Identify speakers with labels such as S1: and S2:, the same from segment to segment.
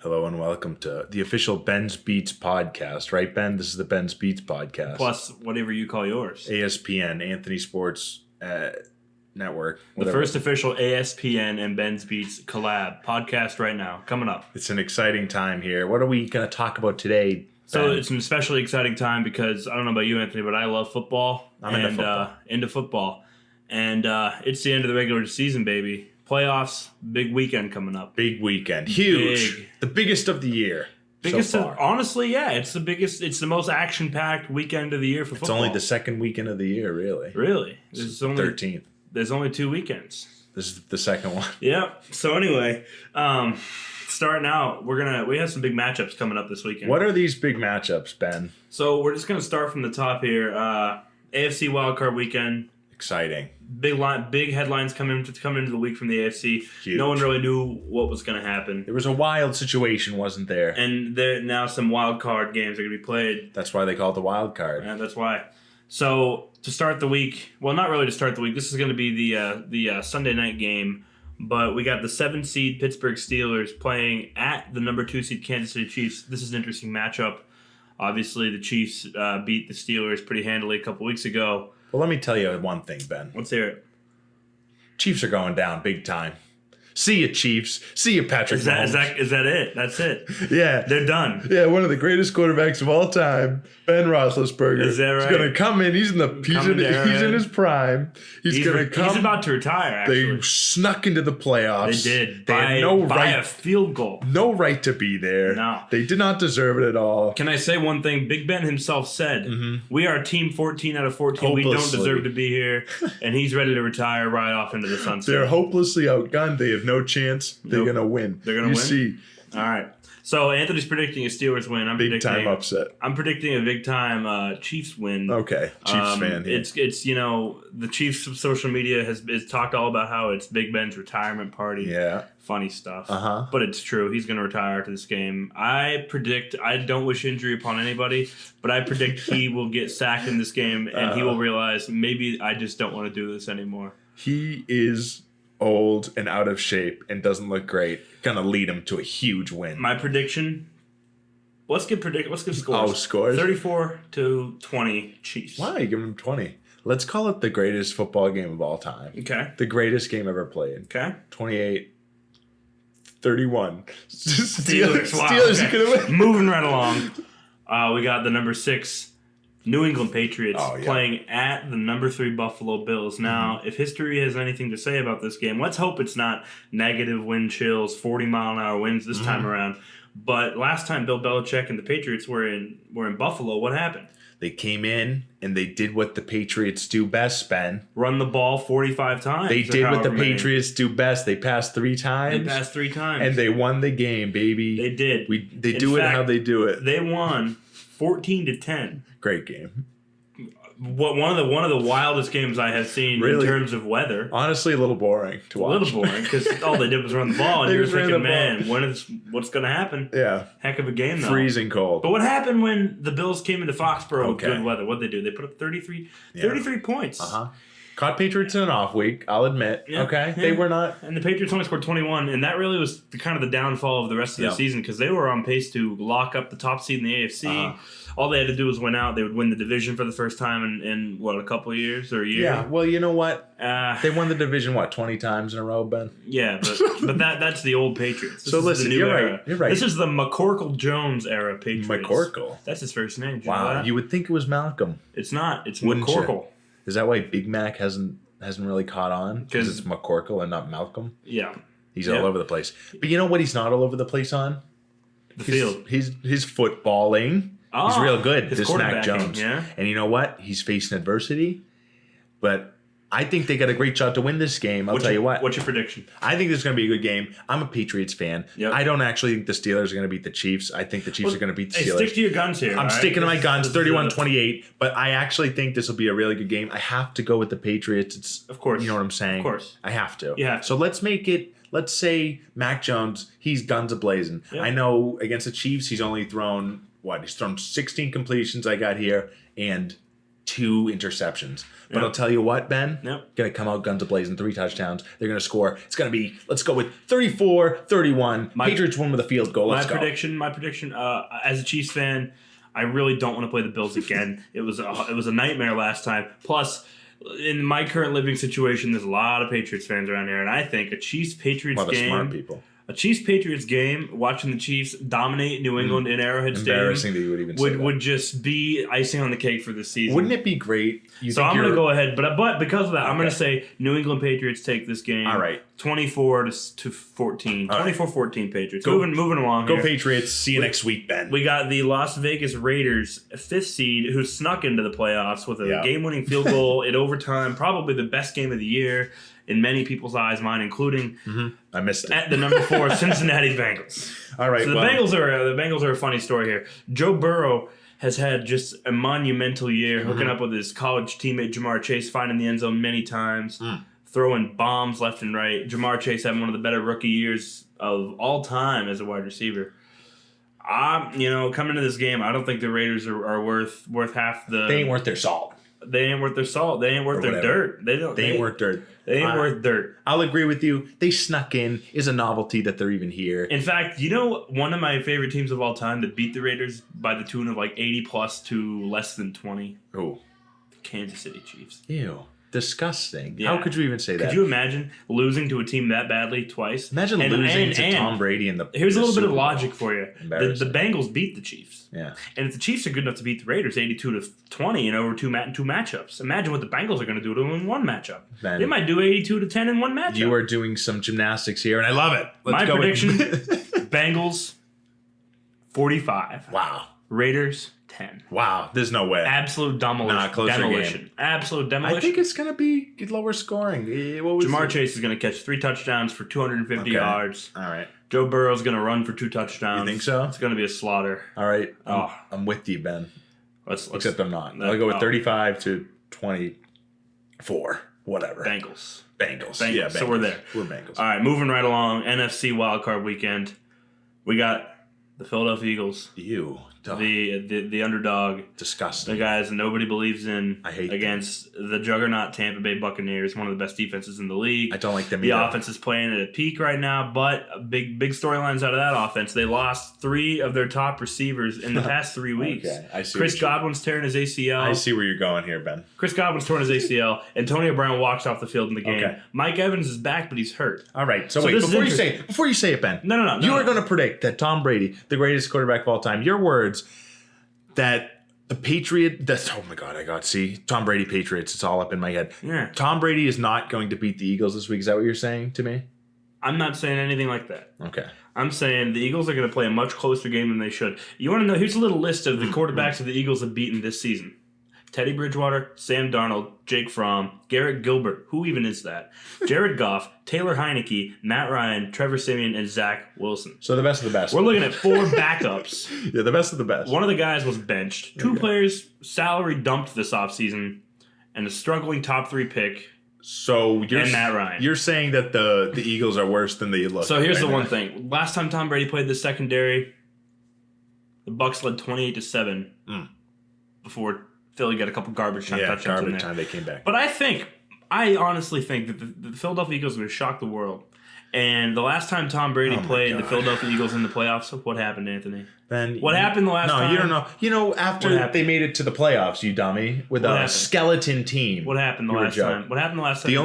S1: Hello and welcome to the official Ben's Beats podcast, right, Ben? This is the Ben's Beats podcast.
S2: Plus, whatever you call yours.
S1: ASPN, Anthony Sports Network.
S2: The first official ASPN and Ben's Beats collab podcast right now, coming up.
S1: It's an exciting time here. What are we going to talk about today, Ben?
S2: So it's an especially exciting time because, I don't know about you, Anthony, but I love football.
S1: I'm into football.
S2: And it's the end of the regular season, baby. Playoffs, big weekend coming up.
S1: Big weekend. Huge. Big. The biggest of the year.
S2: Biggest
S1: so far.
S2: Honestly, yeah. It's the biggest. It's the most action-packed weekend of the year for football.
S1: It's only the second weekend of the year, really.
S2: Really?
S1: It's only 13th.
S2: There's only 2 weekends.
S1: This is the second one.
S2: Yep. So anyway, starting out, we have some big matchups coming up this weekend.
S1: What are these big matchups, Ben?
S2: So we're just going to start from the top here. AFC wildcard weekend.
S1: Exciting.
S2: Big headlines coming into the week from the AFC.
S1: Huge.
S2: No one really knew what was going to happen.
S1: There was a wild situation, wasn't there?
S2: And now some wild card games are going to be played.
S1: That's why they call it the wild card.
S2: Yeah, that's why. So to start the week, well, not really to start the week. This is going to be the Sunday night game. But we got the 7 seed Pittsburgh Steelers playing at the number 2 seed Kansas City Chiefs. This is an interesting matchup. Obviously, the Chiefs beat the Steelers pretty handily a couple weeks ago.
S1: Well, let me tell you one thing, Ben.
S2: Let's hear it.
S1: Chiefs are going down big time. See you, Chiefs. See you, Patrick Mahomes.
S2: Is that it? That's it.
S1: Yeah.
S2: They're done.
S1: Yeah, one of the greatest quarterbacks of all time, Ben Roethlisberger.
S2: Is that right?
S1: He's going to come in. He's in his prime. He's going to come.
S2: He's about to retire, actually.
S1: They snuck into the playoffs.
S2: They did.
S1: They had no
S2: by
S1: right.
S2: a field goal.
S1: No right to be there.
S2: No.
S1: They did not deserve it at all.
S2: Can I say one thing? Big Ben himself said, we are team 14 out of 14. We don't deserve to be here. And he's ready to retire right off into the sunset.
S1: They're hopelessly outgunned. They have no chance. They're going to win.
S2: They're going to win?
S1: See.
S2: All right. So Anthony's predicting a Steelers win.
S1: Big time upset.
S2: I'm predicting a big time Chiefs win.
S1: Okay, Chiefs fan here.
S2: It's the Chiefs social media has talked all about how it's Big Ben's retirement party.
S1: Yeah,
S2: funny stuff.
S1: But
S2: it's true. He's going to retire after this game. I don't wish injury upon anybody, but I predict he will get sacked in this game and he will realize maybe I just don't want to do this anymore.
S1: He is old and out of shape and doesn't look great. Gonna lead him to a huge win.
S2: My prediction. Let's give scores.
S1: Oh, scores.
S2: 34-20 Chiefs.
S1: Why are you giving him 20? Let's call it the greatest football game of all time.
S2: Okay.
S1: The greatest game ever played.
S2: Okay.
S1: 28-31.
S2: Steelers. Wow,
S1: Steelers
S2: okay.
S1: are gonna win.
S2: Moving right along. We got the number 6 New England Patriots playing at the number 3 Buffalo Bills. Now, if history has anything to say about this game, let's hope it's not negative wind chills, 40-mile-an-hour winds this time around. But last time Bill Belichick and the Patriots were in Buffalo, what happened?
S1: They came in and they did what the Patriots do best, Ben.
S2: Run the ball 45 times.
S1: They did what the Patriots do best. They passed 3 times.
S2: They passed 3 times.
S1: And they won the game, baby.
S2: They did.
S1: They do it how they do it.
S2: They won 14-10.
S1: Great game.
S2: One of the wildest games I have seen in terms of weather.
S1: Honestly, a little boring to watch.
S2: A little boring because all they did was run the ball, and you're thinking, man, what's going to happen?
S1: Yeah.
S2: Heck of a game, though.
S1: Freezing cold.
S2: But what happened when the Bills came into Foxborough with good weather? What'd they do? They put up 33 points.
S1: Caught Patriots in an off week, I'll admit.
S2: Yeah,
S1: okay, they were not.
S2: And the Patriots only scored 21, and that really was kind of the downfall of the rest of the season because they were on pace to lock up the top seed in the AFC. All they had to do was win out. They would win the division for the first time in a couple of years or a year?
S1: Yeah, well, you know what? They won the division, 20 times in a row, Ben?
S2: Yeah, but that's the old Patriots. This
S1: so
S2: is
S1: listen,
S2: the new era.
S1: Right. You're right.
S2: This is the McCorkle-Jones era Patriots.
S1: McCorkle?
S2: That's his first name.
S1: Wow, you would think it was Malcolm.
S2: It's not. It's
S1: Wouldn't
S2: McCorkle.
S1: You? Is that why Big Mac hasn't really caught on? Because it's McCorkle and not Malcolm?
S2: Yeah.
S1: He's all over the place. But you know what he's not all over the place on?
S2: The field.
S1: His footballing. He's real good, this Mac Jones.
S2: Yeah.
S1: And you know what? He's facing adversity. But I think they got a great shot to win this game. I'll tell you what.
S2: What's your prediction?
S1: I think this is going to be a good game. I'm a Patriots fan.
S2: Yep.
S1: I don't actually think the Steelers are going to beat the Chiefs. I think the Chiefs are going to beat the Steelers.
S2: Stick to your guns here.
S1: I'm sticking to my guns, 31-28. But I actually think this will be a really good game. I have to go with the Patriots.
S2: Of course.
S1: You know what I'm saying?
S2: Of course.
S1: I have to.
S2: Yeah.
S1: So let's make it. Let's say Mac Jones, he's guns a-blazing. Yep. I know against the Chiefs, he's only thrown, he's thrown 16 completions I got here, and 2 interceptions. But
S2: Yep.
S1: I'll tell you what, Ben.
S2: Yep.
S1: Going to come out guns a-blazing, 3 touchdowns. They're going to score. It's going to be, let's go with 34-31. Patriots win with a field goal. Let's go.
S2: My prediction, as a Chiefs fan, I really don't want to play the Bills again. It was a nightmare last time. Plus, in my current living situation, there's a lot of Patriots fans around here, and I think a Chiefs-Patriots game...
S1: smart people.
S2: A Chiefs-Patriots game, watching the Chiefs dominate New England in Arrowhead Stadium,
S1: Embarrassing that you would even say that.
S2: would just be icing on the cake for this season.
S1: Wouldn't it be great?
S2: So I'm going to go ahead, but because of that, I'm going to say New England Patriots take this game.
S1: All right.
S2: 24-14. 24-14 Patriots. Moving along
S1: Go
S2: here.
S1: Patriots. See you next week, Ben.
S2: We got the Las Vegas Raiders, 5th seed, who snuck into the playoffs with a game-winning field goal in overtime. Probably the best game of the year in many people's eyes, mine including.
S1: I missed it.
S2: At the number 4 Cincinnati Bengals.
S1: All right.
S2: So the Bengals are a funny story here. Joe Burrow has had just a monumental year, hooking up with his college teammate Jamar Chase, finding the end zone many times, throwing bombs left and right. Jamar Chase having one of the better rookie years of all time as a wide receiver. Coming into this game, I don't think the Raiders are worth half the.
S1: They ain't worth their salt.
S2: They ain't worth their salt. They ain't worth their dirt. They
S1: ain't worth dirt.
S2: They ain't worth dirt.
S1: I'll agree with you. They snuck in. Is a novelty that they're even here.
S2: In fact, one of my favorite teams of all time that beat the Raiders by the tune of like 80 plus to less than 20.
S1: Oh,
S2: the Kansas City Chiefs.
S1: Ew. Disgusting.
S2: Yeah.
S1: How could you even say that?
S2: Could you imagine losing to a team that badly twice?
S1: Imagine losing to Tom Brady in the
S2: Here's a little bit of
S1: Super
S2: logic
S1: Bowl.
S2: for you. The Bengals beat the Chiefs.
S1: Yeah.
S2: And if the Chiefs are good enough to beat the Raiders 82-20 in over two matchups, imagine what the Bengals are going to do to them in one matchup.
S1: Ben,
S2: they might do 82-10 in one matchup.
S1: You are doing some gymnastics here, and I love it.
S2: My prediction, Bengals 45.
S1: Wow.
S2: Raiders 10.
S1: Wow. There's no way.
S2: Absolute demolition.
S1: Game.
S2: Absolute demolition.
S1: I think it's going to be lower scoring.
S2: Jamar Chase is going to catch 3 touchdowns for 250 yards.
S1: All right.
S2: Joe Burrow's going to run for 2 touchdowns.
S1: You think so?
S2: It's going to be a slaughter.
S1: All right. I'm with you, Ben. Except I'm not. I'll go with 35-24. Whatever.
S2: Bengals.
S1: Yeah, Bengals.
S2: So we're there.
S1: We're Bengals.
S2: All right, moving right along. NFC wildcard weekend. We got the Philadelphia Eagles.
S1: Ew.
S2: The underdog.
S1: Disgusting.
S2: The guys nobody believes in.
S1: I hate
S2: against the juggernaut Tampa Bay Buccaneers, one of the best defenses in the league.
S1: I don't like them
S2: The
S1: either.
S2: offense is playing at a peak right now, but big storylines out of that offense. They lost 3 of their top receivers in the past 3 weeks.
S1: Okay, I see.
S2: Chris Godwin's tearing his ACL.
S1: I see where you're going here, Ben.
S2: Chris Godwin's torn his ACL. Antonio Brown walks off the field in the game.
S1: Okay.
S2: Mike Evans is back, but he's hurt.
S1: All right. So
S2: So
S1: wait,
S2: this is
S1: before you say it, Ben.
S2: No.
S1: You are going to predict that Tom Brady, the greatest quarterback of all time, your words, that the oh my God, see, Tom Brady Patriots, it's all up in my head.
S2: Yeah.
S1: Tom Brady is not going to beat the Eagles this week. Is that what you're saying to me?
S2: I'm not saying anything like that.
S1: Okay.
S2: I'm saying the Eagles are going to play a much closer game than they should. You want to know? Here's a little list of the quarterbacks that the Eagles have beaten this season. Teddy Bridgewater, Sam Darnold, Jake Fromm, Garrett Gilbert, who even is that? Jared Goff, Taylor Heineke, Matt Ryan, Trevor Siemian, and Zach Wilson.
S1: So the best of the best.
S2: We're looking at 4 backups.
S1: Yeah, the best of the best.
S2: One of the guys was benched. 2 players salary dumped this offseason, and a struggling top 3 pick.
S1: So
S2: and Matt Ryan.
S1: You're saying that the Eagles are worse than they look.
S2: So here's
S1: right
S2: the one
S1: now.
S2: thing. Last time Tom Brady played the secondary, the Bucs led 28-7 before Philly got a couple garbage time touchdowns in there.
S1: Garbage time they came back.
S2: But I honestly think that the Philadelphia Eagles are going to shock the world. And the last time Tom Brady played the Philadelphia Eagles in the playoffs, what happened, Anthony?
S1: Ben,
S2: what happened the last time?
S1: No, you don't know. You know, after they made it to the playoffs, you dummy, with a skeleton team.
S2: What happened the last time? What happened the last time?
S1: The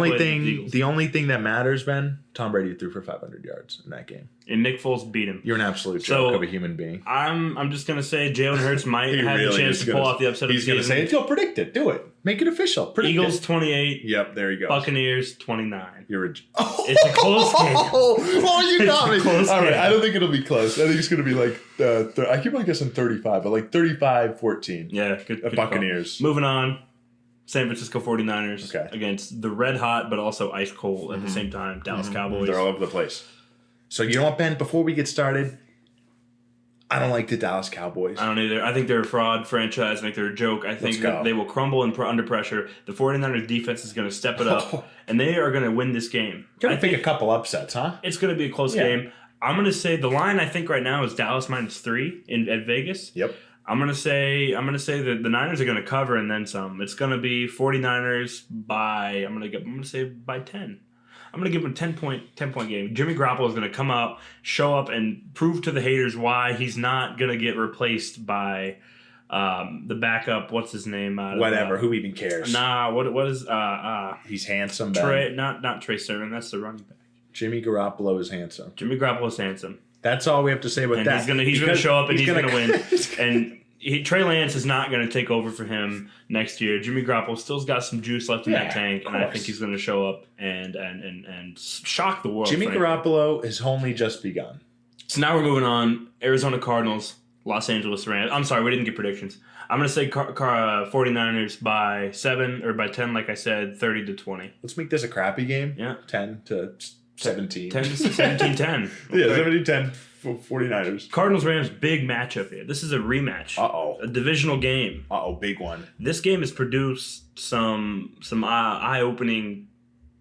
S1: only thing that matters, Ben, Tom Brady threw for 500 yards in that game.
S2: And Nick Foles beat him.
S1: You're an absolute joke of a human being.
S2: I'm just going to say Jalen Hurts might have a chance to pull off the upset of the season.
S1: He's going to say it. He'll predict it. Do it. Make it official.
S2: Eagles 28.
S1: Yep, there you go.
S2: Buccaneers 29.
S1: You're
S2: It's a close game.
S1: Oh, you got me.
S2: All
S1: right, I don't think it'll be close. I think it's going to be like, I keep on guessing 35, but like 35-14.
S2: Yeah, good
S1: Buccaneers.
S2: Call. Moving on. San Francisco 49ers against the red hot but also ice cold at the same time Dallas Cowboys.
S1: They're all over the place. So you know what, Ben? Before we get started, I don't like the Dallas Cowboys.
S2: I don't either. I think they're a fraud franchise. I think they're a joke. I think that they will crumble under pressure. The 49ers defense is going to step it up, and they are going to win this game.
S1: Going to pick a couple upsets, huh?
S2: It's going to be a close game. I'm going to say the line I think right now is Dallas -3 at Vegas.
S1: Yep.
S2: I'm gonna say that the Niners are gonna cover and then some. It's gonna be 49ers by I'm gonna say by 10. I'm gonna give them a 10 point game. Jimmy Garoppolo is gonna come up, show up, and prove to the haters why he's not gonna get replaced by the backup. What's his name?
S1: Whatever. Who even cares?
S2: Nah. What is
S1: He's handsome.
S2: Trey? Not Trey Sermon. That's the running back.
S1: Jimmy Garoppolo is handsome.
S2: Jimmy Garoppolo is handsome.
S1: That's all we have to say about that.
S2: He's gonna show up and he's gonna win. And Trey Lance is not gonna take over for him next year. Jimmy Garoppolo still's got some juice left in that tank, and I think he's gonna show up and shock the world.
S1: Jimmy Garoppolo has only just begun.
S2: So now we're moving on. Arizona Cardinals, Los Angeles Rams. I'm sorry, we didn't get predictions. I'm gonna say 49ers by 7 or by 10, like I said, 30-20.
S1: Let's make this a crappy game.
S2: Yeah,
S1: 10-17.
S2: 17-10.
S1: Okay. Yeah, 17-10 for 49ers.
S2: Cardinals-Rams, big matchup here. This is a rematch.
S1: Uh-oh.
S2: A divisional game.
S1: Uh-oh, big one.
S2: This game has produced some eye-opening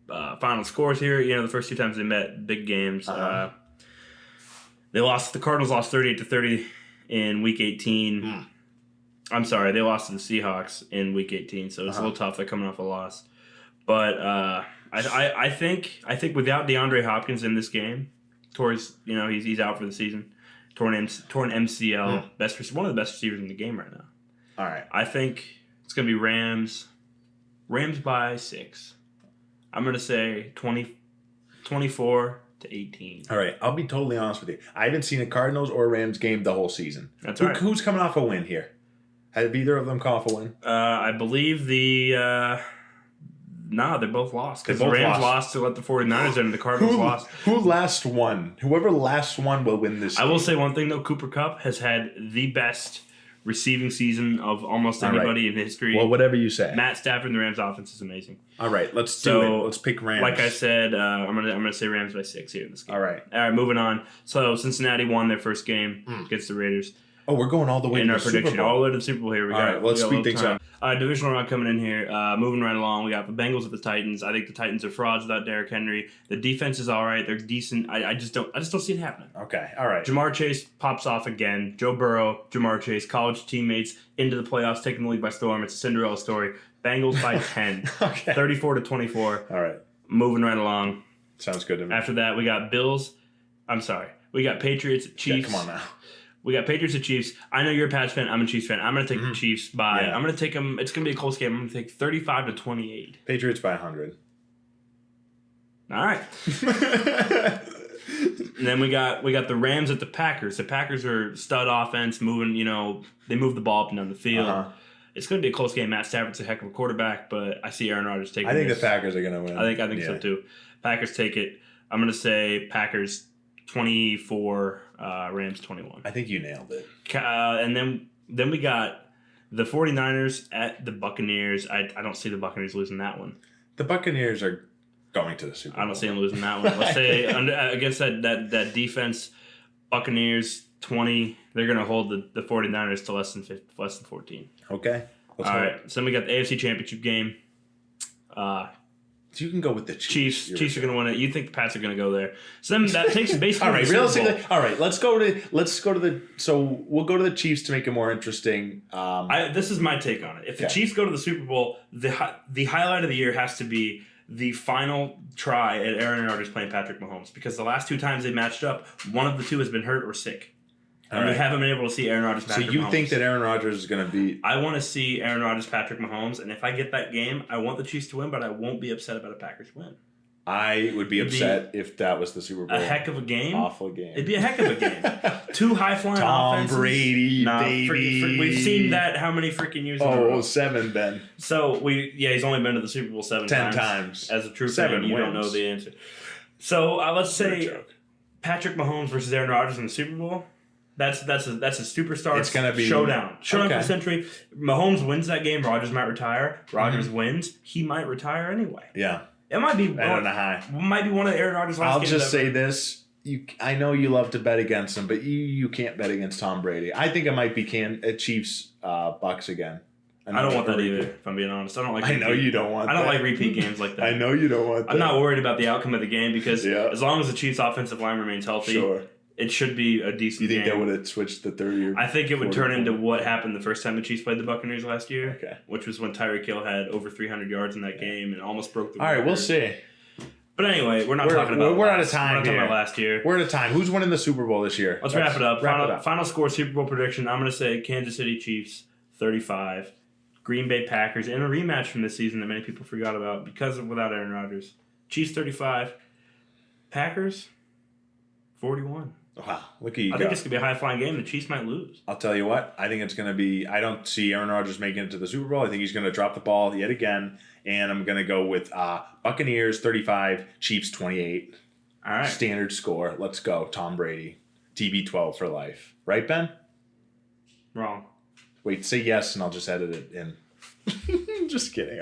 S2: final scores here. You know, the first two times they met, big games.
S1: Uh-huh.
S2: The Cardinals lost 38-30 in Week 18. I'm sorry, they lost to the Seahawks in Week 18, so it's a little tough. They're coming off a loss. But I think without DeAndre Hopkins in this game, he's out for the season, torn MCL, one of the best receivers in the game right now.
S1: All right,
S2: I think it's gonna be Rams by 6. I'm gonna say 24-18.
S1: All right, I'll be totally honest with you. I haven't seen a Cardinals or Rams game the whole season.
S2: That's right.
S1: Who's coming off a win here? Have either of them come off a win?
S2: I believe they're both lost. Because the Rams lost to let the 49ers in, and the Cardinals lost.
S1: Who last won? Whoever last won will win this game.
S2: I will say one thing, though. Cooper Kupp has had the best receiving season of almost anybody in history.
S1: Well, whatever you say.
S2: Matt Stafford and the Rams offense is amazing.
S1: All right, let's do it. Let's pick Rams.
S2: Like I said, I'm gonna say Rams by 6 here in this game.
S1: All right,
S2: moving on. So Cincinnati won their first game against the Raiders.
S1: Oh, we're going all the way
S2: in
S1: to
S2: our
S1: the
S2: prediction.
S1: Super Bowl.
S2: All the way to the Super Bowl here.
S1: All right, let's speed things up.
S2: Divisional round coming in here. Moving right along. We got the Bengals at the Titans. I think the Titans are frauds without Derrick Henry. The defense is all right. They're decent. I just don't see it happening.
S1: Okay, all right.
S2: Jamar Chase pops off again. Joe Burrow, Jamar Chase, college teammates into the playoffs, taking the league by storm. It's a Cinderella story. Bengals by 10.
S1: Okay.
S2: 34-24.
S1: All right.
S2: Moving right along.
S1: Sounds good to me.
S2: After that, we got we got Patriots, Chiefs.
S1: Yeah, come on now.
S2: We got Patriots and Chiefs. I know you're a Pats fan. I'm a Chiefs fan. I'm going to take the Chiefs by...
S1: Yeah.
S2: I'm going to take them... It's going to be a close game. I'm going to take 35-28.
S1: Patriots by 100.
S2: All right. And then we got the Rams at the Packers. The Packers are stud offense, moving, they move the ball up and down the field.
S1: Uh-huh.
S2: It's going to be a close game. Matt Stafford's a heck of a quarterback, but I see Aaron Rodgers taking
S1: I think the Packers are going to win.
S2: I think so too. Packers take it. I'm going to say Packers 24, Rams 21.
S1: I think you nailed it.
S2: And then we got the 49ers at the Buccaneers. I don't see the Buccaneers losing that one.
S1: The Buccaneers are going to the Super Bowl.
S2: I don't see them losing that one. Let's say against that defense, Buccaneers 20. They're going to hold the 49ers to less than 14.
S1: Okay.
S2: All right. So then we got the AFC Championship game.
S1: You can go with the Chiefs.
S2: Chiefs are going to win it. You think the Pats are going to go there? So then that takes basically.
S1: All right, realistically. All right, let's go to the. So we'll go to the Chiefs to make it more interesting.
S2: This is my take on it. If the Chiefs go to the Super Bowl, the highlight of the year has to be the final try at Aaron Rodgers playing Patrick Mahomes, because the last two times they matched up, one of the two has been hurt or sick. And we haven't been able to see Aaron Rodgers, Patrick Mahomes. So you
S1: think that Aaron Rodgers is going to be...
S2: I want to see Aaron Rodgers, Patrick Mahomes, and if I get that game, I want the Chiefs to win, but I won't be upset about a Packers win.
S1: I would be upset if that was the Super Bowl.
S2: A heck of a game.
S1: Awful game.
S2: It'd be a heck of a game. Two high-flying offenses.
S1: Tom Brady, baby.
S2: We've seen that how many freaking years ago?
S1: 7, Ben.
S2: So, he's only been to the Super Bowl 7 times.
S1: 10 times.
S2: As a true fan, you don't know the answer. So, let's say Patrick Mahomes versus Aaron Rodgers in the Super Bowl. That's a superstar. It's gonna be showdown for the century. Mahomes wins that game. Rodgers might retire. Rodgers wins. He might retire anyway.
S1: Yeah,
S2: it might be.
S1: I don't know how.
S2: Might be one of Aaron Rodgers' last games.
S1: I'll just say this: I know you love to bet against him, but you can't bet against Tom Brady. I think it might be Chiefs Bucks again.
S2: I don't want that either, if I'm being honest. I don't like.
S1: I know you don't want.
S2: I don't like repeat games like that.
S1: I know you don't want.
S2: I'm not worried about the outcome of the game because as long as the Chiefs' offensive line remains healthy.
S1: Sure.
S2: It should be a decent
S1: You think
S2: game.
S1: that would have switched the third year?
S2: I think it would turn into what happened the first time the Chiefs played the Buccaneers last year,
S1: Okay.
S2: which was when Tyreek Hill had over 300 yards in that game and almost broke the record.
S1: All right, we'll see.
S2: But anyway, we're talking about
S1: we're out of time.
S2: We're not talking about last year.
S1: We're out of time. Who's winning the Super Bowl this year?
S2: Let's wrap it up. Final score Super Bowl prediction. I'm going to say Kansas City Chiefs 35, Green Bay Packers, and a rematch from this season that many people forgot about because of without Aaron Rodgers. Chiefs 35, Packers 41.
S1: Wow, look at you.
S2: I think it's going to be a high-flying game. The Chiefs might lose.
S1: I'll tell you what. I think it's going to be... I don't see Aaron Rodgers making it to the Super Bowl. I think he's going to drop the ball yet again. And I'm going to go with Buccaneers 35, Chiefs 28.
S2: All right.
S1: Standard score. Let's go. Tom Brady. TB12 for life. Right, Ben?
S2: Wrong.
S1: Wait, say yes and I'll just edit it in. Just kidding.